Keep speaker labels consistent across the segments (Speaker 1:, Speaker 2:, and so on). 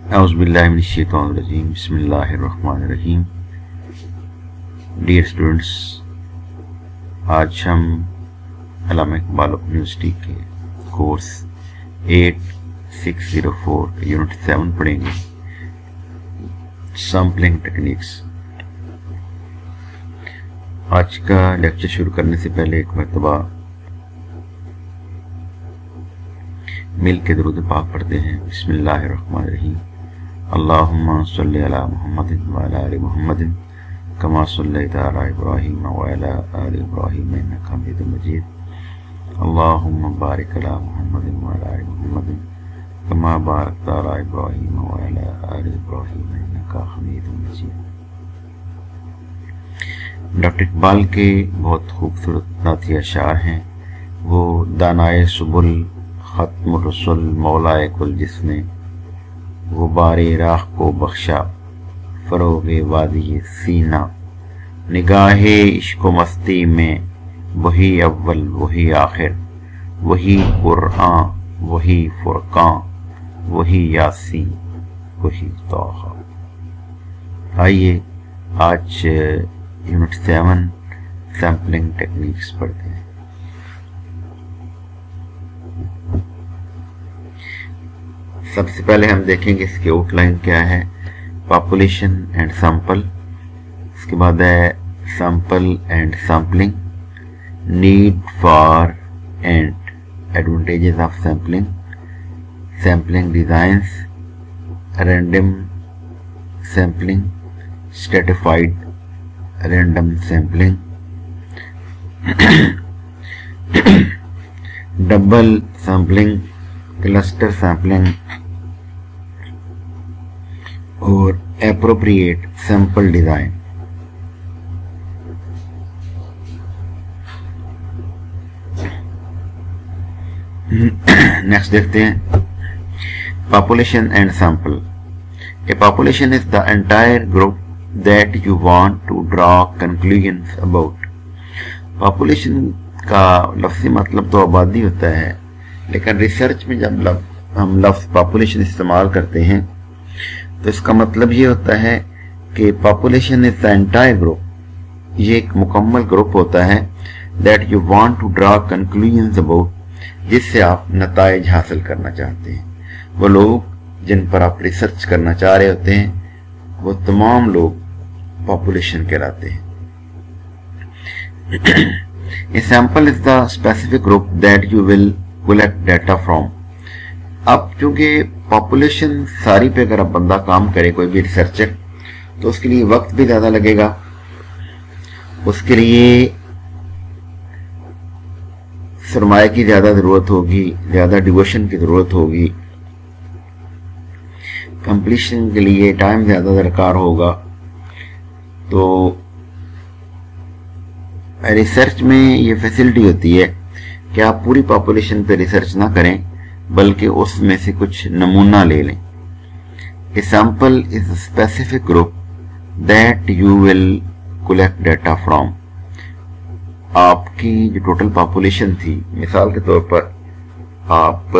Speaker 1: औज़ुबिल्लाहि मिनश्शैतानिर्रजीम बिस्मिल्लाहिर्रहमानिर्रहीम। Dear students, आज हम अल्लामा इकबाल यूनिवर्सिटी के कोर्स 8604 यूनिट 7 पढ़ेंगे, सैम्पलिंग टेक्निक्स। आज का लेक्चर शुरू करने से पहले एक मरतबा मिल के दुरूद पाक पढ़ते हैं। बिस्मिल्लाहिर्रहमानिर्रहीम। अल्लाहुम्मा सल्लि अला मुहम्मदिन व अला आलि मुहम्मदिन कमा सल्लैता अला इब्राहीम व अला आलि इब्राहीम इन्नका हमीदुम मजीद। अल्लाहुम्मा बारिक अला मुहम्मदिन व अला आलि मुहम्मदिन कमा बारकता अला इब्राहीम व अला आलि इब्राहीम इन्नका हमीदुम मजीद। डॉक्टर इकबाल के बहुत खूबसूरत नाती अशार हैं। वो दानाए सुबुल खत्म रसुल मौलाए कुल जिसने गुबारे राह को बख्शा फरोगे वादी सीना, निगाहे इश्क मस्ती में वही अव्वल वही आखिर, वही कुरान वही फुरकान वही यासीन वही तौहा। आइए आज यूनिट 7 सैम्पलिंग टेक्निक्स पढ़ते हैं। सबसे पहले हम देखेंगे इसकी आउटलाइन क्या है, पॉपुलेशन एंड सैंपल। इसके बाद है sample and sampling, need for and advantages of sampling, sampling designs, random sampling, stratified random sampling, double sampling, cluster sampling और एप्रोप्रिएट सैंपल डिजाइन। नेक्स्ट देखते हैं population and sample. A population is the entire group that you want to draw conclusions about. Population का लफ्ज़ी मतलब तो आबादी होता है, लेकिन रिसर्च में जब हम लफ्ज़ पॉपुलेशन इस्तेमाल करते हैं तो इसका मतलब ये होता है कि population is the entire group, ये एक मुकम्मल ग्रुप होता है, that you want to draw conclusions about, जिससे आप नताइज हासिल करना चाहते हैं। वो लोग जिन पर आप रिसर्च करना चाह रहे होते हैं वो तमाम लोग पॉपुलेशन कहलाते हैं। A sample is the specific group that you will collect data from. अब चूंकि पॉपुलेशन सारी पे अगर अब बंदा काम करे, कोई भी रिसर्चर, तो उसके लिए वक्त भी ज्यादा लगेगा, उसके लिए सरमाए की ज्यादा जरूरत होगी, ज्यादा डिवोशन की जरूरत होगी, कंप्लीशन के लिए टाइम ज्यादा दरकार होगा। तो रिसर्च में ये फैसिलिटी होती है कि आप पूरी पॉपुलेशन पे रिसर्च ना करें, बल्कि उसमें से कुछ नमूना ले लें। A sample is a specific group that you will collect data from. आपकी जो टोटल पॉपुलेशन थी, मिसाल के तौर पर आप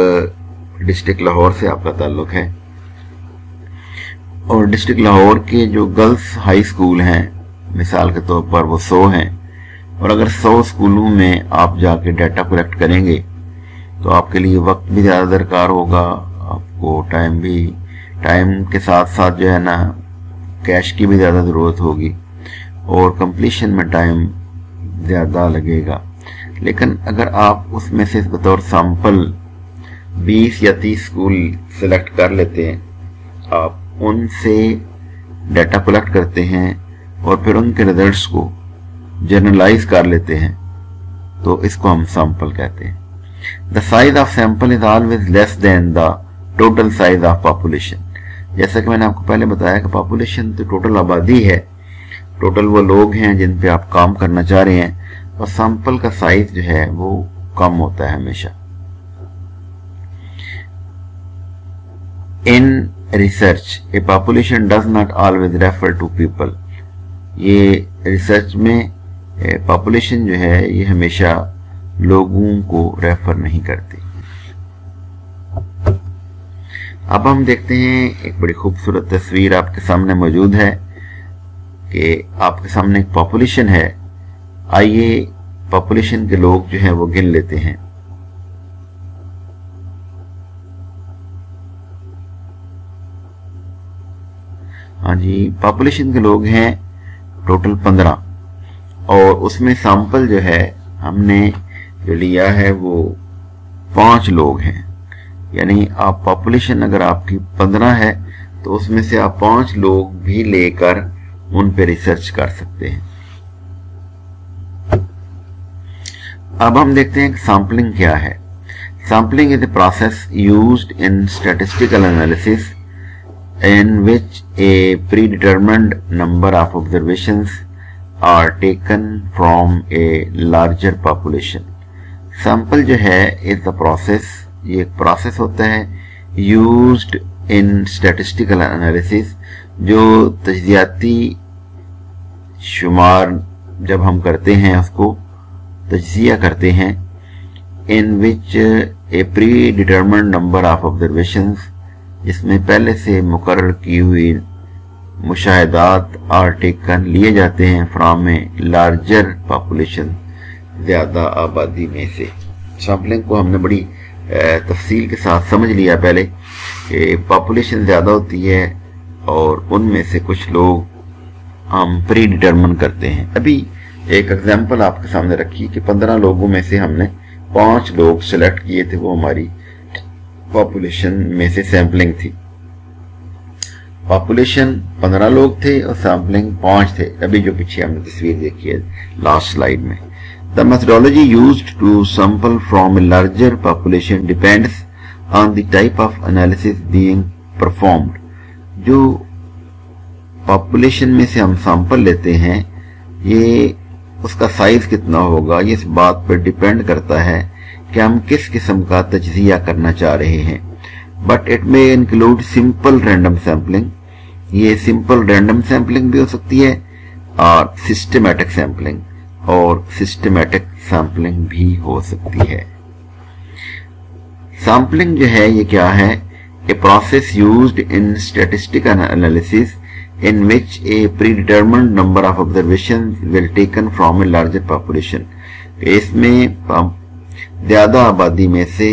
Speaker 1: डिस्ट्रिक्ट लाहौर से आपका ताल्लुक है और डिस्ट्रिक्ट लाहौर के जो गर्ल्स हाई स्कूल हैं, मिसाल के तौर पर वो 100 हैं, और अगर 100 स्कूलों में आप जाके डाटा कलेक्ट करेंगे तो आपके लिए वक्त भी ज़्यादा दरकार होगा, आपको टाइम के साथ साथ जो है ना कैश की भी ज़्यादा ज़रूरत होगी और कंप्लीशन में टाइम ज़्यादा लगेगा। लेकिन अगर आप उसमें से बतौर सैंपल 20 या 30 स्कूल सेलेक्ट कर लेते हैं, आप उनसे डाटा कलेक्ट करते हैं और फिर उनके रिजल्ट्स को जनरलाइज कर लेते हैं, तो इसको हम सैंपल कहते हैं। The size of sample is always less than the total size of population. जैसा कि मैंने आपको पहले बताया कि पॉपुलेशन तो टोटल आबादी है, टोटल वो लोग हैं जिन पे आप काम करना चाह रहे हैं, और सैंपल का साइज जो है वो कम होता है हमेशा। In research a population does not always refer to people. ये रिसर्च में पॉपुलेशन जो है ये हमेशा लोगों को रेफर नहीं करती। अब हम देखते हैं एक बड़ी खूबसूरत तस्वीर आपके सामने मौजूद है कि आपके सामने एक पॉपुलेशन है। आइए पॉपुलेशन के लोग जो हैं वो गिन लेते हैं। हाँ जी, पॉपुलेशन के लोग हैं टोटल 15 और उसमें सैंपल जो है हमने जो लिया है वो 5 लोग हैं। यानी आप पॉपुलेशन अगर आपकी 15 है तो उसमें से आप 5 लोग भी लेकर उन पे रिसर्च कर सकते हैं। अब हम देखते हैं कि सैंपलिंग क्या है। Sampling is a process used in statistical analysis in which a predetermined number of observations are taken from a larger population. Sample जो है is the process, ये एक process होता है used in statistical analysis, जो तजज़ियाती शुमार जब हम करते हैं उसको तजज़िया करते हैं, in which a predetermined number of observations, जिसमें पहले से मुकर्रर की हुई मुशाहिदात आर टेकन लिए जाते हैं फ्रॉम ए लार्जर पॉपुलेशन, ज्यादा आबादी में से। सैंपलिंग को हमने बड़ी तफसील के साथ समझ लिया पहले कि पॉपुलेशन ज्यादा होती है और उनमें से कुछ लोग हम प्री डिटरमिन करते हैं। अभी एक एग्जांपल आपके सामने रखी कि 15 लोगों में से हमने 5 लोग सिलेक्ट किए थे, वो हमारी पॉपुलेशन में से सैंपलिंग थी। पॉपुलेशन 15 लोग थे और सैंपलिंग 5 थे। अभी जो पीछे हमने तस्वीर देखी है लास्ट स्लाइड में। The methodology used to sample from a larger population depends on the type of analysis being performed. जो पॉपुलेशन में से हम सैंपल लेते हैं ये उसका साइज कितना होगा, ये इस बात पर डिपेंड करता है कि हम किस किस्म का तजज़िया करना चाह रहे हैं। But it may include simple random sampling, ये सिंपल रैंडम सैंपलिंग भी हो सकती है और सिस्टमैटिक सैंपलिंग भी हो सकती है। सैंपलिंग जो है ये क्या है? A process used in statistical analysis in which a predetermined number of observations will taken from a larger population. इसमें ज्यादा आबादी में से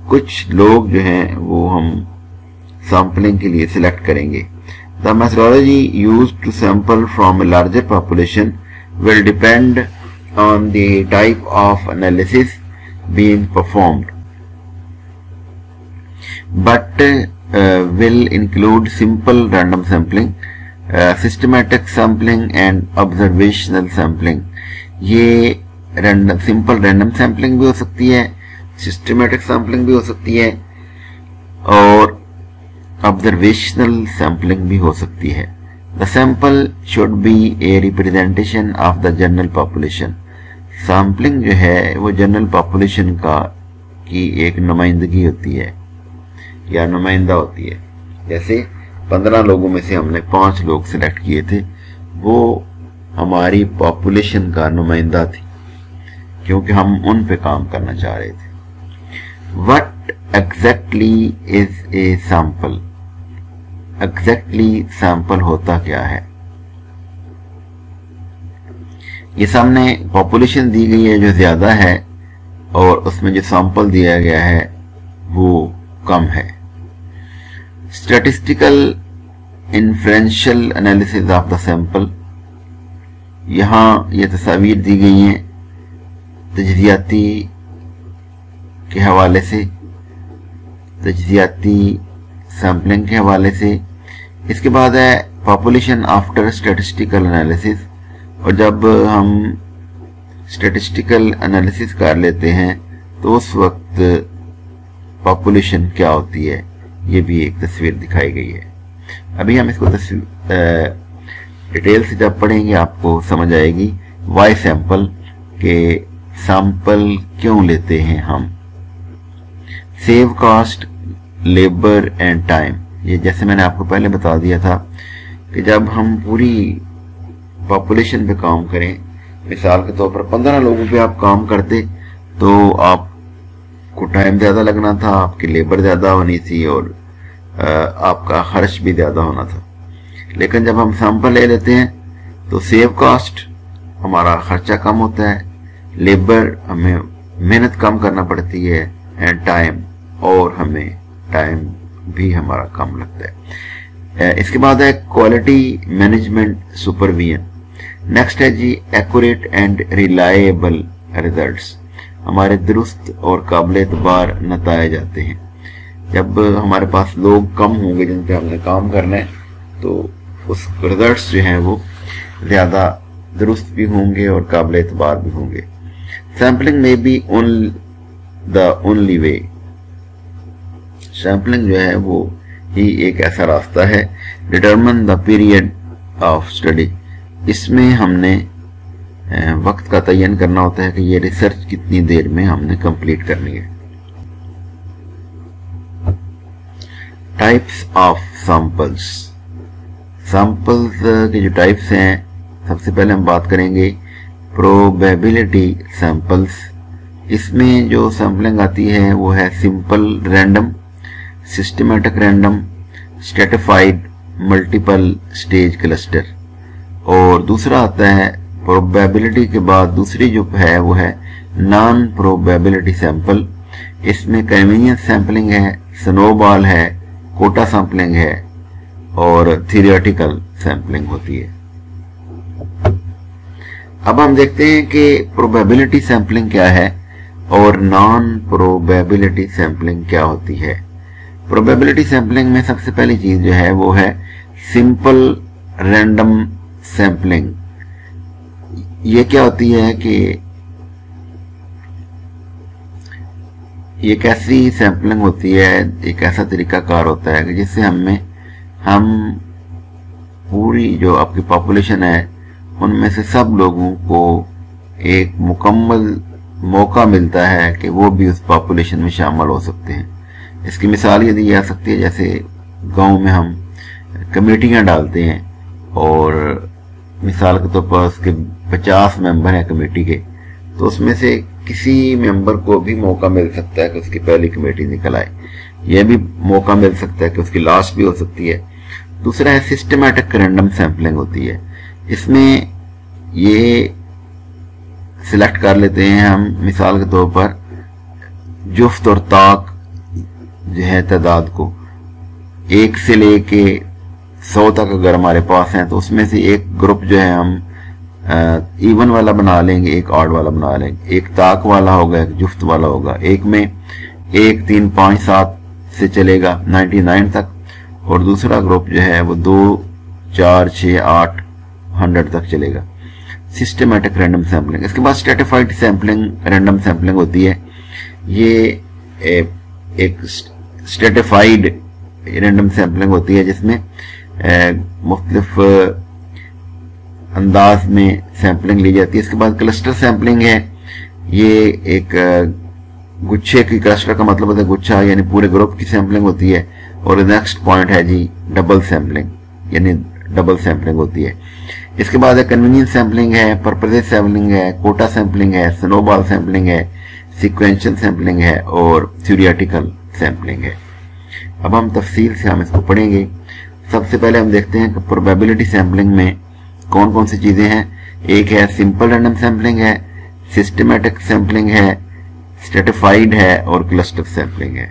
Speaker 1: कुछ लोग जो हैं वो हम सैंपलिंग के लिए सिलेक्ट करेंगे। The methodology used to sample from a larger population will depend on the type of analysis being performed, but will include simple random sampling, systematic sampling and observational sampling. ये simple random sampling भी हो सकती है, systematic sampling भी हो सकती है और ऑब्जर्वेशनल सैम्पलिंग भी हो सकती है। The sample should be a representation of the general population. Sampling जो है वो जनरल पॉपुलेशन का की एक नुमाइंदगी होती है या नुमाइंदा होती है। जैसे 15 लोगों में से हमने 5 लोग सिलेक्ट किए थे, वो हमारी पॉपुलेशन का नुमाइंदा थी क्योंकि हम उन पे काम करना चाह रहे थे। What exactly is a sample? Exactly sample होता क्या है? ये सामने पॉपुलेशन दी गई है जो ज्यादा है और उसमें जो सैंपल दिया गया है वो कम है। Statistical inferential analysis of the sample, यहां ये तस्वीर दी गई हैं तजज़ियाती के हवाले से, तजज़ियाती सैंपलिंग के हवाले से। इसके बाद है पॉपुलेशन आफ्टर स्टैटिस्टिकल एनालिसिस, और जब हम स्टैटिस्टिकल एनालिसिस कर लेते हैं तो उस वक्त पॉपुलेशन क्या होती है, ये भी एक तस्वीर दिखाई गई है। अभी हम इसको डिटेल से जब पढ़ेंगे आपको समझ आएगी वाई सैंपल के सैंपल क्यों लेते हैं हम। Save cost, labour and time, ये जैसे मैंने आपको पहले बता दिया था कि जब हम पूरी पॉपुलेशन पे काम करें, मिसाल के तौर पर 15 लोगों पे आप काम करते तो आप आपको टाइम ज़्यादा लगना था, आपकी लेबर ज़्यादा होनी थी और आपका खर्च भी ज़्यादा होना था। लेकिन जब हम सैंपल ले लेते हैं तो सेव कॉस्ट, हमारा खर्चा कम होता है, लेबर हमें मेहनत कम करना पड़ती है, एंड टाइम, और हमें टाइम भी हमारा कम लगता है। इसके बाद है क्वालिटी मैनेजमेंट सुपरविजन। नेक्स्ट है जी एक्यूरेट एंड रिलायबल रिजल्ट्स। हमारे दुरुस्त और काबिल एतबार नतायज आते हैं। जब हमारे पास लोग कम होंगे जिन पे हमने काम करना है तो उस रिजल्ट्स जो हैं वो ज़्यादा दुरुस्त भी होंगे और काबिल एतबार भी होंगे। सैम्पलिंग में be the only way. Sampling जो है वो ही एक ऐसा रास्ता है। Determine the period of study. इसमें हमने वक्त का तयन करना होता है कि ये रिसर्च कितनी देर में हमने कंप्लीट करनी है। Types of samples. सैंपल्स के जो टाइप्स हैं, सबसे पहले हम बात करेंगे प्रोबेबिलिटी सैंपल्स। इसमें जो सैंपलिंग आती है वो है simple random, systematic random, stratified, multiple stage cluster. और दूसरा आता है प्रोबेबिलिटी के बाद दूसरी जो है वो है नॉन प्रोबेबिलिटी सैंपल। इसमें कन्वीनियंस सैंपलिंग है, स्नोबॉल है, कोटा सैंपलिंग है और थियोरेटिकल सैंपलिंग होती है। अब हम देखते हैं कि प्रोबेबिलिटी सैंपलिंग क्या है और नॉन प्रोबेबिलिटी सैंपलिंग क्या होती है। प्रोबेबिलिटी सैंपलिंग में सबसे पहली चीज जो है वो है सिंपल रैंडम सैंपलिंग। ये क्या होती है कि ये कैसी सैंपलिंग होती है, एक ऐसा तरीकाकार होता है कि जिससे हम पूरी जो आपकी पॉपुलेशन है उनमें से सब लोगों को एक मुकम्मल मौका मिलता है कि वो भी उस पॉपुलेशन में शामिल हो सकते हैं। इसकी मिसाल ये दी जा सकती है, जैसे गांव में हम कमेटियां डालते हैं और मिसाल के तौर पर उसके 50 मेंबर हैं कमेटी के, तो उसमें से किसी मेंबर को भी मौका मिल सकता है कि उसकी पहली कमेटी निकल आए। यह भी मौका मिल सकता है कि उसकी लास्ट भी हो सकती है। दूसरा है सिस्टमैटिक रैंडम सैंपलिंग होती है। इसमें ये सिलेक्ट कर लेते हैं हम मिसाल के तौर पर जुफ्त और ताक जो है तादाद को 1 से लेके 100 तक अगर हमारे पास हैं तो उसमें से एक ग्रुप जो है हम इवन वाला बना लेंगे, एक ऑड वाला बना लेंगे। एक ताक वाला होगा, एक जुफ्त वाला होगा। एक में 1, 3, 5, 7 से चलेगा 99 तक, और दूसरा ग्रुप जो है वो 2, 4, 6, 8, 100 तक चलेगा। Systematic random sampling. इसके बाद स्ट्रेटिफाइड सैंपलिंग रैंडम सैंपलिंग होती है। ये एक स्ट्रेटिफाइड रैंडम सैंपलिंग होती है जिसमें मुख्तलिफ अंदाज में सैंपलिंग ली जाती है। इसके बाद क्लस्टर सैंपलिंग है। ये एक गुच्छे की, क्लस्टर का मतलब होता है गुच्छा, यानी पूरे ग्रुप की सैंपलिंग होती है। और नेक्स्ट पॉइंट है जी डबल सैंपलिंग, यानी डबल सैंपलिंग होती है। इसके बाद है कन्वीनियंस सैंपलिंग है, परपजेस सैंपलिंग है, कोटा सैंपलिंग है, स्नोबॉल सैंपलिंग है, सीक्वेंशियल सैंपलिंग है और थ्योरेटिकल सैंपलिंग है। अब हम तफसील से हम इसको पढ़ेंगे। सबसे पहले हम देखते हैं कि प्रोबेबिलिटी सैंपलिंग में कौन कौन सी चीजें हैं। एक है सिंपल रैंडम सैंपलिंग है, सिस्टमैटिक सैंपलिंग है, स्ट्रेटिफाइड है और क्लस्टर सैंपलिंग है।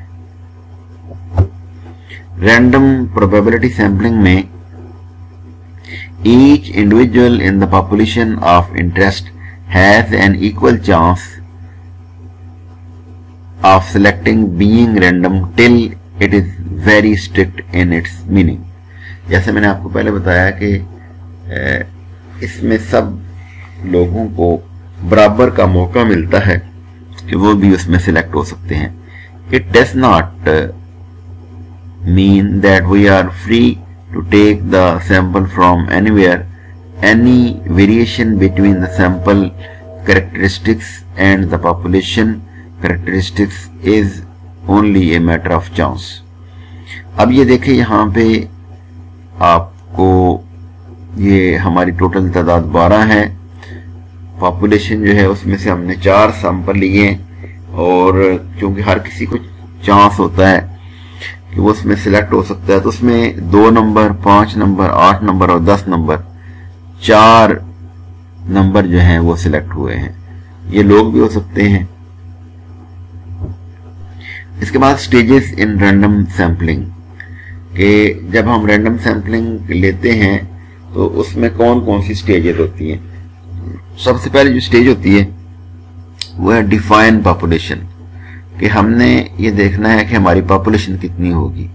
Speaker 1: रैंडम प्रोबेबिलिटी सैंपलिंग में each individual in the population of interest has an equal chance of selecting being random till it is very strict in its meaning। जैसे मैंने आपको पहले बताया कि इसमें सब लोगों को बराबर का मौका मिलता है कि वो भी उसमें सिलेक्ट हो सकते हैं। It does not mean that we are free to take the sample from anywhere. Any variation between the sample characteristics and the population characteristics is only a matter of chance। अब ये देखें, यहाँ पे आपको ये हमारी टोटल तादाद 12 है। पॉपुलेशन जो है उसमें से हमने 4 सैंपल लिए اور چونکہ ہر کسی کو چانس ہوتا ہے کہ وہ اس میں سلیکٹ ہو سکتا ہے، تو اس میں 2 نمبر، 5 نمبر، 8 نمبر اور 10 نمبر، 4 نمبر جو ہیں وہ سلیکٹ ہوئے ہیں. یہ لوگ بھی ہو سکتے ہیں. اس کے بعد سٹیجز ان رینڈم سیمپلنگ، کہ جب ہم رینڈم سیمپلنگ لیتے ہیں تو اس میں کون کون سی سٹیجز ہوتی ہیں. سب سے پہلے جو سٹیج ہوتی ہے وہ ہے ڈیفائن پاپولیشن، کہ ہم نے یہ دیکھنا ہے کہ ہماری پاپولیشن کتنی ہوگی.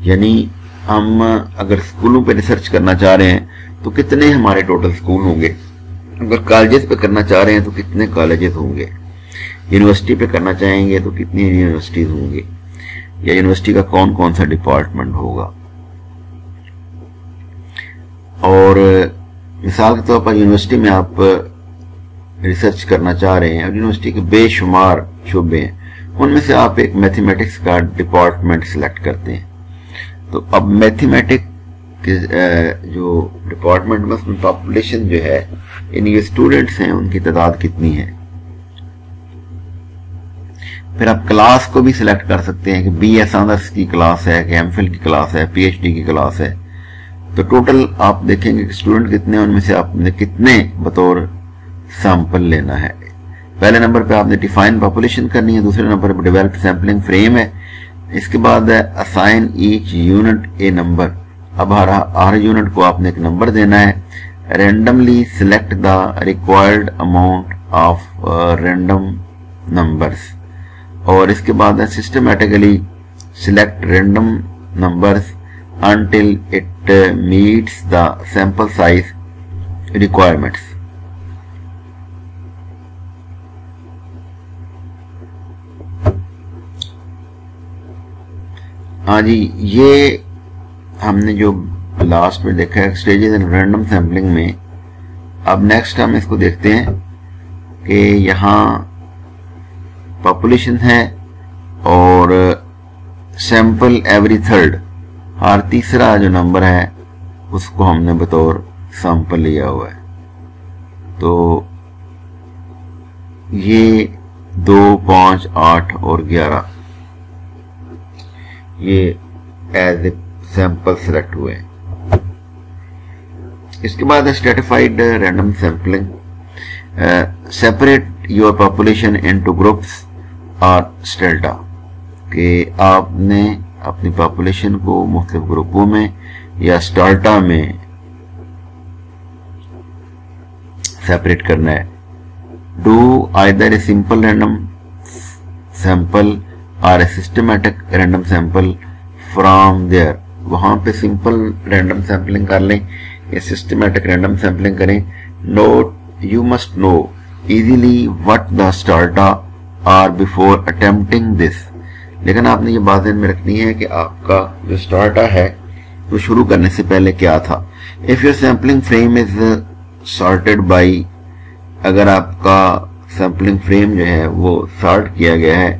Speaker 1: یعنی ہم اگر اسکولوں پہ ریسرچ کرنا چاہ رہے ہیں تو کتنے ہمارے ٹوٹل اسکول ہوں گے، اگر کالجز پہ کرنا چاہ رہے ہیں تو کتنے کالجز ہوں گے، یونیورسٹی پہ کرنا چاہیں گے تو کتنی یونیورسٹیز ہوں گے، یا یونیورسٹی کا کون کون سا ڈپارٹمنٹ ہوگا. اور مثال کے طور پر یونیورسٹی میں آپ ریسرچ کرنا چاہ رہے ہیں اور یونیورسٹی کے بے شمار شعبے ہیں، ان میں سے آپ ایک میتھمیٹکس کا ڈپارٹمنٹ سلیکٹ کرتے ہیں. تو اب میتھمیٹک جو ڈپارٹمنٹ میں اس میں پاپولیشن جو ہے، یعنی یہ اسٹوڈنٹس ہیں ان کی تعداد کتنی ہے. پھر آپ کلاس کو بھی سلیکٹ کر سکتے ہیں کہ بی ایس آنرس کی کلاس ہے، کہ ایم فل کی کلاس ہے، پی ایچ ڈی کی کلاس ہے. تو ٹوٹل آپ دیکھیں گے کہ اسٹوڈنٹ کتنے ہیں، ان میں سے آپ نے کتنے بطور سیمپل لینا ہے. پہلے نمبر پہ آپ نے ڈیفائن پاپولیشن کرنی ہے، دوسرے نمبر پہ ڈیولپ سیمپلنگ فریم ہے. اس کے بعد ہے assign each unit a number. اب ہر یونٹ کو آپ نے ایک نمبر دینا ہے. Randomly select the required amount of random numbers. اور اس کے بعد ہے systematically select random numbers until it meets the sample size requirements. ہاں جی، یہ ہم نے جو لاسٹ میں دیکھا ہے اسٹیجز ان رینڈم سیمپلنگ میں. اب نیکسٹ ہم اس کو دیکھتے ہیں کہ یہاں پاپولیشن ہے اور سیمپل ایوری تھرڈ، ہر تیسرا جو نمبر ہے اس کو ہم نے بطور سیمپل لیا ہوا ہے. تو یہ 2، 5، 8 اور 11 یہ ایز اے سیمپل سلیکٹ ہوئے ہیں. اس کے بعد stratified random sampling, separate your population into groups اور اسٹیلٹا، کہ آپ نے اپنی پاپولیشن کو مختلف گروپوں میں یا اسٹارٹا میں سیپریٹ کرنا ہے. Do either a simple random sample اور a systematic random sample from there. وہاں پہ سمپل رینڈم سیمپلنگ کر لیں یا سسٹمیٹک رینڈم سیمپلنگ کریں. Note you must know easily what the strata are before attempting this. لیکن آپ نے یہ بات ذہن میں رکھنی ہے کہ آپ کا جو اسٹارٹا ہے وہ شروع کرنے سے پہلے کیا تھا. If your sampling frame is sorted by, اگر آپ کا سیمپلنگ فریم جو ہے وہ سارٹ کیا گیا ہے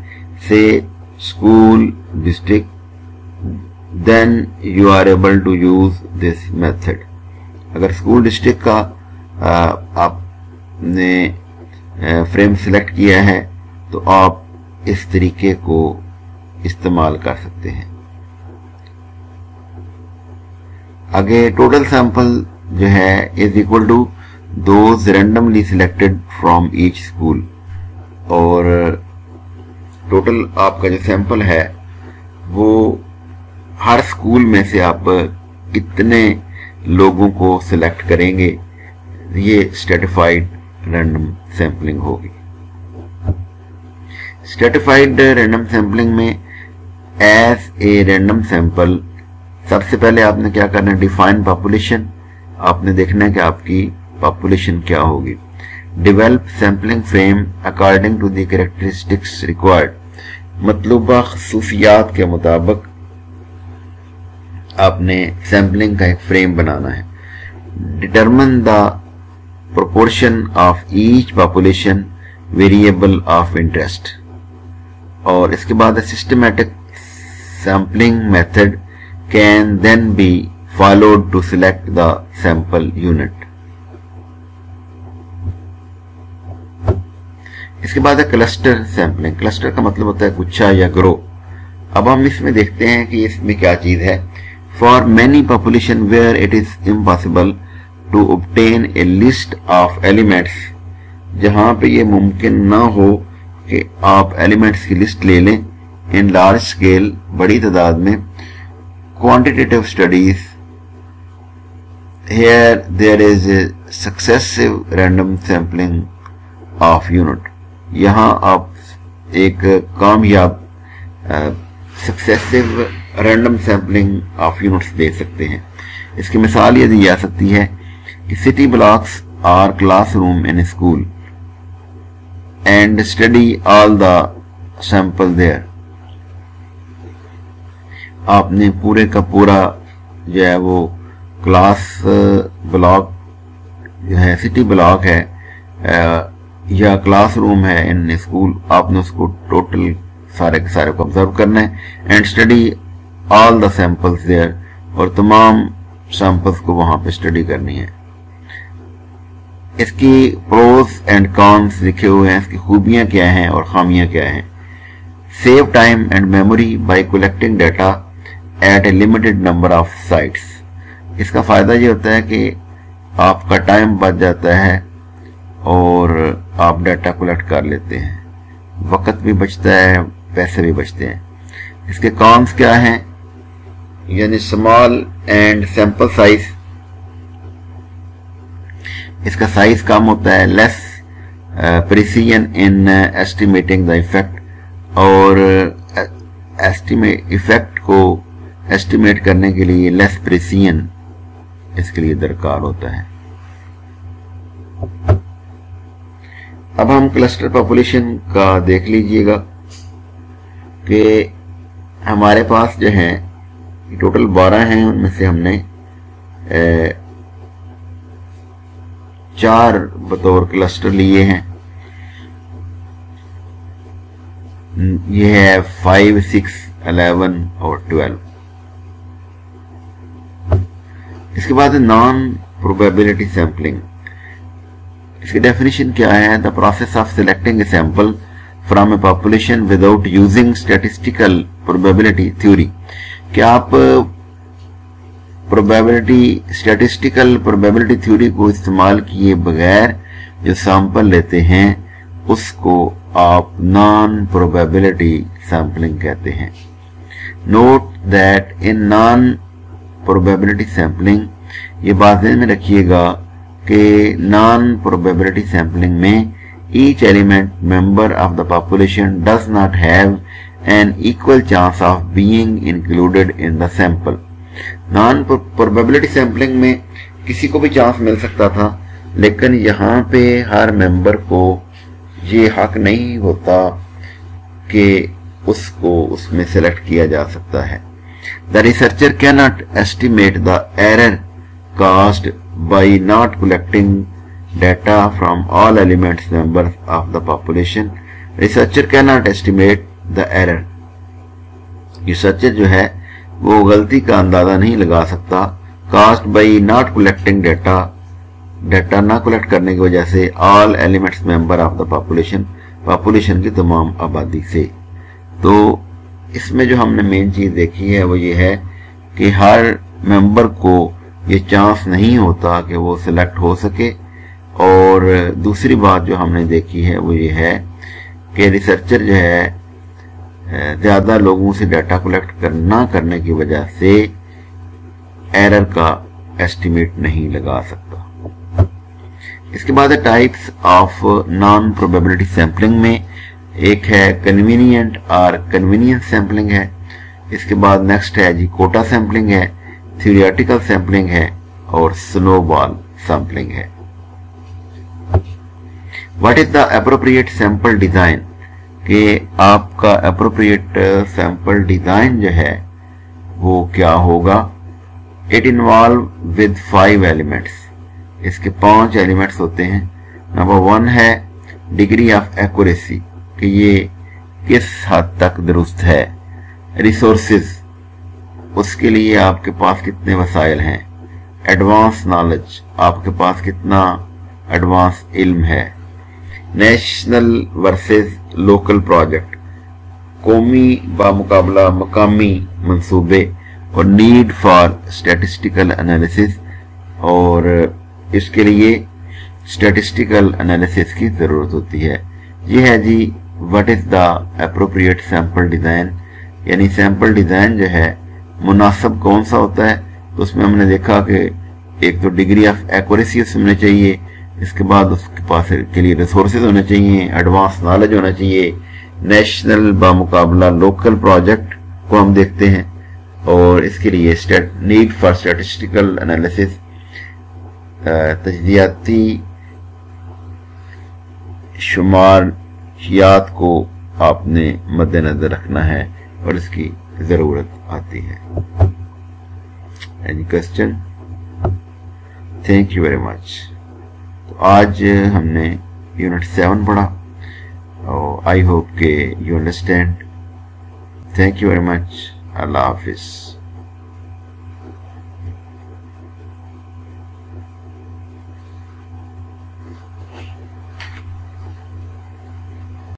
Speaker 1: سے school district, then you are able to use this method. اگر اسکول ڈسٹرکٹ کا آپ نے فریم سلیکٹ کیا ہے تو آپ اس طریقے کو استعمال کر سکتے ہیں. آگے ٹوٹل سیمپل جو ہے is equal to those randomly selected from each school. اور ٹوٹل آپ کا جو سیمپل ہے وہ ہر اسکول میں سے آپ کتنے لوگوں کو سلیکٹ کریں گے، یہ اسٹریٹیفائڈ رینڈم سیمپلنگ ہوگی. اسٹریٹیفائڈ رینڈم سیمپلنگ میں ایز اے رینڈم سیمپل سب سے پہلے آپ نے کیا کرنا ہے، ڈیفائن پاپولیشن. آپ نے دیکھنا ہے کہ آپ کی پاپولیشن کیا ہوگی. Develop sampling frame according to the characteristics required, مطلوبہ خصوصیات کے مطابق آپ نے سیمپلنگ کا ایک فریم بنانا ہے. Determine the proportion of each population variable of interest. اور اس کے بعد systematic sampling method can then be followed to select the sample unit. इसके बाद है क्लस्टर सैंपलिंग। क्लस्टर का मतलब होता है गुच्छा या ग्रो। अब हम इसमें देखते हैं कि इसमें क्या चीज है। For many population where it is impossible to obtain a list of elements, जहां पे ये मुमकिन ना हो कि आप एलिमेंट्स की लिस्ट ले लें, इन लार्ज स्केल, बड़ी तादाद में, quantitative studies, here there is a successive random sampling of unit. यहां आप एक कामयाब successive random sampling of units दे सकते हैं। इसकी मिसाल ये दी जा सकती है कि city blocks or classroom in school and study all the sample there. आपने पूरे का पूरा जो है वो क्लास ब्लॉक जो है, सिटी ब्लॉक है या क्लासरूम है इन स्कूल, आपने उसको टोटल सारे के सारे को ऑब्जर्व करना है and study all the samples there, और तमाम सैंपल्स को वहां पे स्टडी करनी है। इसकी प्रोज एंड कॉन्स लिखे हुए हैं, इसकी खूबियां क्या हैं और खामियां क्या हैं। Save time and memory bye collecting data at A limited number of sites. इसका फायदा ये होता है कि आपका टाइम बच जाता है और आप डाटा कलेक्ट कर लेते हैं, वक्त भी बचता है, पैसे भी बचते हैं। इसके कॉन्स क्या हैं, यानी स्मॉल एंड सैंपल साइज, इसका साइज कम होता है, less precision in estimating the effect, और इफेक्ट को एस्टिमेट करने के लिए लेस प्रिसीजन इसके लिए दरकार होता है। अब हम क्लस्टर पॉपुलेशन का देख लीजिएगा कि हमारे पास जो है टोटल 12 हैं, उनमें से हमने 4 बतौर क्लस्टर लिए हैं। ये है 5, 6, 11 और 12। इसके बाद नॉन प्रोबेबिलिटी सैंपलिंग। इसकी डेफिनेशन क्या है? The process of selecting a sample from A population without using statistical probability theory. क्या आप स्टैटिस्टिकल प्रोबेबिलिटी थ्योरी को इस्तेमाल किए बगैर जो सैंपल लेते हैं उसको आप नॉन प्रोबेबिलिटी सैंपलिंग कहते हैं। Note that in non probability sampling, ये बात ध्यान में रखिएगा कि नॉन प्रोबेबिलिटी सैंपलिंग में each element member of the population does not have an equal chance of being included in the sample. Non probability sampling में किसी को भी चांस मिल सकता था, लेकिन यहाँ पे हर मेंबर को ये हक नहीं होता कि उसको उसमें सेलेक्ट किया जा सकता है। The researcher cannot estimate the error caused by not collecting data from all elements members of the population. Researcher cannot estimate the error. Researcher जो है वो गलती का अंदाजा नहीं लगा सकता caused by not collecting data, data ना कलेक्ट करने की वजह से all elements member of the population, population की तमाम आबादी से। तो इसमें जो हमने मेन चीज देखी है वो ये है कि हर मेंबर को ये चांस नहीं होता कि वो सिलेक्ट हो सके, और दूसरी बात जो हमने देखी है वो ये है कि रिसर्चर जो है ज्यादा लोगों से डाटा कलेक्ट करने की वजह से एरर का एस्टिमेट नहीं लगा सकता। इसके बाद है types of non probability sampling में एक है कन्वीनियंट और कन्वीनियंस सैंपलिंग है। इसके बाद नेक्स्ट है जी कोटा सैंपलिंग है, थ्योरेटिकल सैंपलिंग है और स्नोबॉल सैंपलिंग है। What is the appropriate sample design, कि आपका एप्रोप्रिएट सैंपल डिजाइन जो है वो क्या होगा। इट इन्वॉल्व विद 5 एलिमेंट्स, इसके 5 एलिमेंट्स होते हैं। नंबर 1 है डिग्री ऑफ एक्यूरेसी, कि ये किस हद तक दुरुस्त है। रिसोर्सेज, उसके लिए आपके पास कितने वसाइल हैं। एडवांस नॉलेज, आपके पास कितना एडवांस इल्म है। नेशनल वर्सेस लोकल प्रोजेक्ट, कौमी बामुकाबला मकामी मंसूबे और नीड फॉर स्टैटिस्टिकल एनालिसिस, और इसके लिए स्टैटिस्टिकल एनालिसिस की जरूरत होती है। ये है जी what is the appropriate sample design, यानी सैंपल डिजाइन जो है मुनासिब कौन सा होता है। तो उसमें हमने देखा कि एक तो डिग्री ऑफ एक्यूरेसी होनी चाहिए, इसके बाद उसके पास के लिए रिसोर्सेज होने चाहिए, एडवांस नॉलेज होना चाहिए। नेशनल बामुकाबला लोकल प्रोजेक्ट को हम देखते हैं, और इसके लिए नीड फॉर स्टैटिस्टिकल एनालिसिस, तजदियाती शुमारियात को आपने मद्देनजर रखना है और इसकी जरूरत आती है। Any question? Thank you very much. तो आज हमने यूनिट 7 पढ़ा और आई होप के you understand. Thank you very much. Allah Hafiz.